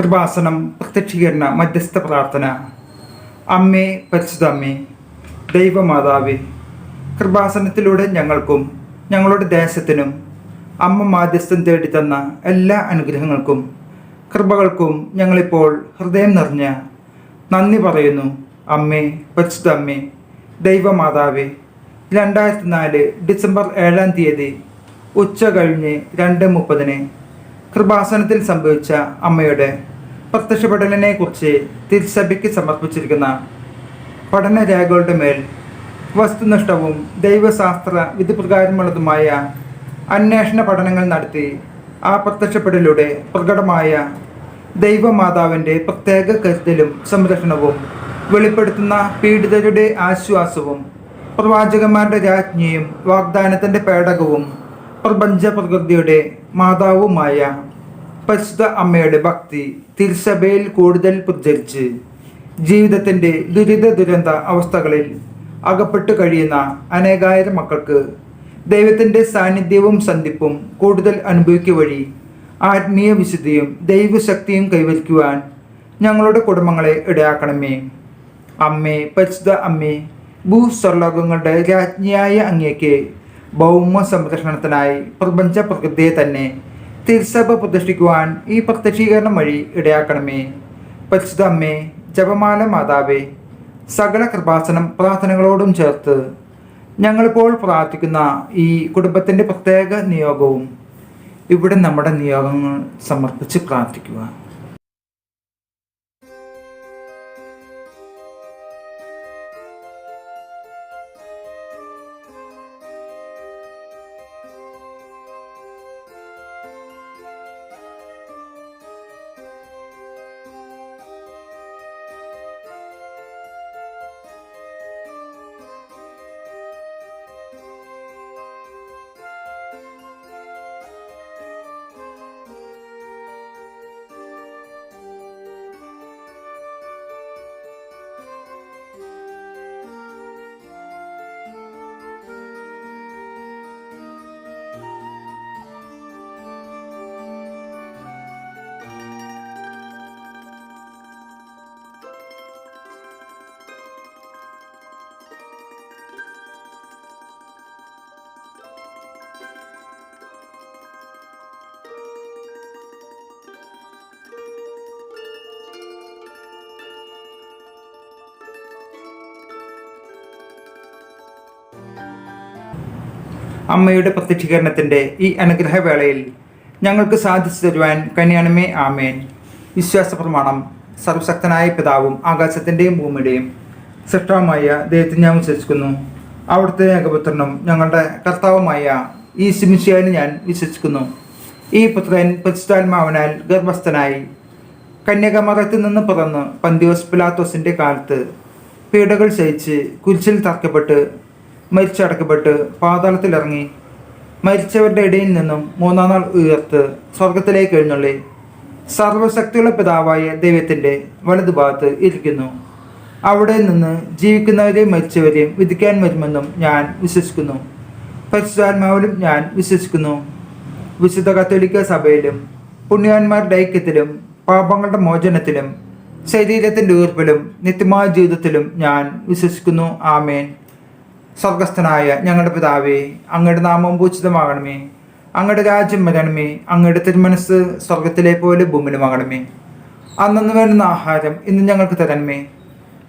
കൃപാസനം പ്രത്യക്ഷീകരണ മധ്യസ്ഥ പ്രാർത്ഥന. അമ്മേ, പരിശുദ്ധ അമ്മേ, ദൈവമാതാവേ, കൃപാസനത്തിലൂടെ ഞങ്ങൾക്കും ഞങ്ങളുടെ ദേശത്തിനും അമ്മ മാധ്യസ്ഥം തേടിത്തന്ന എല്ലാ അനുഗ്രഹങ്ങൾക്കും കൃപകൾക്കും ഞങ്ങളിപ്പോൾ ഹൃദയം നിറഞ്ഞ നന്ദി പറയുന്നു. അമ്മേ, പരിശുദ്ധ അമ്മേ, ദൈവമാതാവേ, 2004 ഡിസംബർ 7 ഉച്ച കഴിഞ്ഞ് 2:30 കൃപാസനത്തിൽ സംഭവിച്ച അമ്മയുടെ പ്രത്യക്ഷപ്പെടലിനെ കുറിച്ച് തിരുസഭയ്ക്ക് സമർപ്പിച്ചിരിക്കുന്ന പഠനരേഖകളുടെ മേൽ വസ്തുനിഷ്ഠവും ദൈവശാസ്ത്ര വിധിപ്രകാരമുള്ളതുമായ അന്വേഷണ പഠനങ്ങൾ നടത്തി ആ പ്രത്യക്ഷപ്പെടലിലൂടെ പ്രകടമായ ദൈവമാതാവിൻ്റെ പ്രത്യേക കരുതലും സംരക്ഷണവും വെളിപ്പെടുത്തുന്ന പീഡിതരുടെ ആശ്വാസവും പ്രവാചകന്മാരുടെ രാജ്ഞിയും വാഗ്ദാനത്തിൻ്റെ പേടകവും പ്രപഞ്ച പ്രകൃതിയുടെ മാതാവുമായ പരിശുദ്ധ അമ്മയുടെ ഭക്തി തിരുസഭയിൽ കൂടുതൽ പ്രചരിച്ച് ജീവിതത്തിൻ്റെ ദുരിത അവസ്ഥകളിൽ അകപ്പെട്ടു കഴിയുന്ന അനേകായിരം മക്കൾക്ക് ദൈവത്തിൻ്റെ സാന്നിധ്യവും സന്ധിപ്പും കൂടുതൽ അനുഭവിക്കുക വഴി ആത്മീയ വിശുദ്ധിയും ദൈവശക്തിയും കൈവരിക്കുവാൻ ഞങ്ങളുടെ കുടുംബങ്ങളെ ഇടയാക്കണമേ. അമ്മേ, പരിശുദ്ധ അമ്മേ, ഭൂസ്വർലോകങ്ങളുടെ രാജ്ഞിയായ അങ്ങേക്ക് ഭൗമ സംരക്ഷണത്തിനായി പ്രപഞ്ച പ്രകൃതിയെ തന്നെ തിരുസഭ പ്രതിഷ്ഠിക്കുവാൻ ഈ പ്രത്യക്ഷീകരണം വഴി ഇടയാക്കണമേ. പരിശുദ്ധ അമ്മേ, ജപമാല മാതാവേ, സകല കൃപാസനം പ്രാർത്ഥനകളോടും ചേർത്ത് ഞങ്ങളിപ്പോൾ പ്രാർത്ഥിക്കുന്ന ഈ കുടുംബത്തിൻ്റെ പ്രത്യേക നിയോഗവും ഇവിടെ നമ്മുടെ നിയോഗങ്ങൾ സമർപ്പിച്ച് പ്രാർത്ഥിക്കുക. അമ്മയുടെ പ്രത്യക്ഷീകരണത്തിൻ്റെ ഈ അനുഗ്രഹവേളയിൽ ഞങ്ങൾക്ക് സാധിച്ചു തരുവാൻ കനിയണമേ. ആമേൻ. വിശ്വാസ പ്രമാണം. സർവശക്തനായ പിതാവും ആകാശത്തിൻ്റെയും ഭൂമിയുടെയും സൃഷ്ടാവുമായ ദൈവത്തെ ഞാൻ വിശ്വസിക്കുന്നു. അവിടുത്തെ ഏകപുത്രനും ഞങ്ങളുടെ കർത്താവുമായ ഈ ശിമിശിഹായിൽ ഞാൻ വിശ്വസിക്കുന്നു. ഈ പുത്രൻ പരിശുദ്ധാത്മാവിനാൽ ഗർഭസ്ഥനായി കന്യകമറിയത്തിൽ നിന്ന് പിറന്ന് പന്തിയോസ് പിലാത്തോസിൻ്റെ കാലത്ത് പീഡകൾ സഹിച്ച് കുരിശിൽ തറക്കപ്പെട്ട് മരിച്ചടക്കപ്പെട്ട് പാതാളത്തിലിറങ്ങി മരിച്ചവരുടെ ഇടയിൽ നിന്നും 3-ാം നാൾ ഉയർത്ത് സ്വർഗത്തിലേക്ക് എഴുന്നള്ളി സർവശക്തിയുള്ള പിതാവായ ദൈവത്തിൻ്റെ വലതുഭാഗത്ത് ഇരിക്കുന്നു. അവിടെ നിന്ന് ജീവിക്കുന്നവരെയും മരിച്ചവരെയും വിധിക്കാൻ വരുമെന്നും ഞാൻ വിശ്വസിക്കുന്നു. പരിശുദ്ധാത്മാവിലും ഞാൻ വിശ്വസിക്കുന്നു. വിശുദ്ധ കത്തോലിക്ക സഭയിലും പുണ്യവാന്മാരുടെ ഐക്യത്തിലും പാപങ്ങളുടെ മോചനത്തിലും ശരീരത്തിൻ്റെ ഉയർപ്പിലും നിത്യമായ ജീവിതത്തിലും ഞാൻ വിശ്വസിക്കുന്നു. ആമേൻ. സ്വർഗസ്ഥനായ ഞങ്ങളുടെ പിതാവേ, അങ്ങയുടെ നാമം പൂജിതമാകണമേ. അങ്ങയുടെ രാജ്യം വരണമേ. അങ്ങയുടെ തിരുമനസ് സ്വർഗത്തിലെ പോലെ ഭൂമിയിലുമാകണമേ. അന്നു വേണ്ടുന്ന ആഹാരം ഇന്ന് ഞങ്ങൾക്ക് തരണമേ.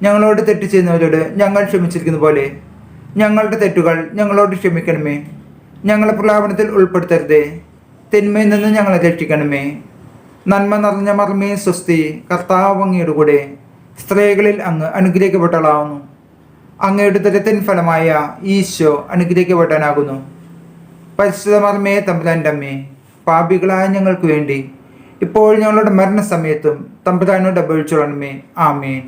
ഞങ്ങളോട് തെറ്റ് ചെയ്യുന്നവരോട് ഞങ്ങൾ ക്ഷമിച്ചിരിക്കുന്ന പോലെ ഞങ്ങളുടെ തെറ്റുകൾ ഞങ്ങളോട് ക്ഷമിക്കണമേ. ഞങ്ങളെ പ്രലാപനത്തിൽ ഉൾപ്പെടുത്തരുതേ, തിന്മയിൽ നിന്ന് ഞങ്ങളെ രക്ഷിക്കണമേ. നന്മ നിറഞ്ഞ മർമ്മേ സ്വസ്തി, കർത്താവ് അങ്ങയുടെ കൂടെ സ്ത്രീകളിൽ അങ്ങ് അനുഗ്രഹിക്കപ്പെട്ടവളാവുന്നു. അങ്ങയുടെ ദുരിതത്തിൻ ഫലമായ ഈശോ അനുഗ്രഹിക്കപ്പെടാനാകുന്നു. പരിശുദ്ധ മർമ്മേ, തമ്പുരാൻ്റെ അമ്മേ, പാപികളായ ഞങ്ങൾക്ക് വേണ്ടി ഇപ്പോൾ ഞങ്ങളുടെ മരണസമയത്തും തമ്പുരാനോട് അപേക്ഷിച്ചുകൊള്ളണമേ. ആമേൻ.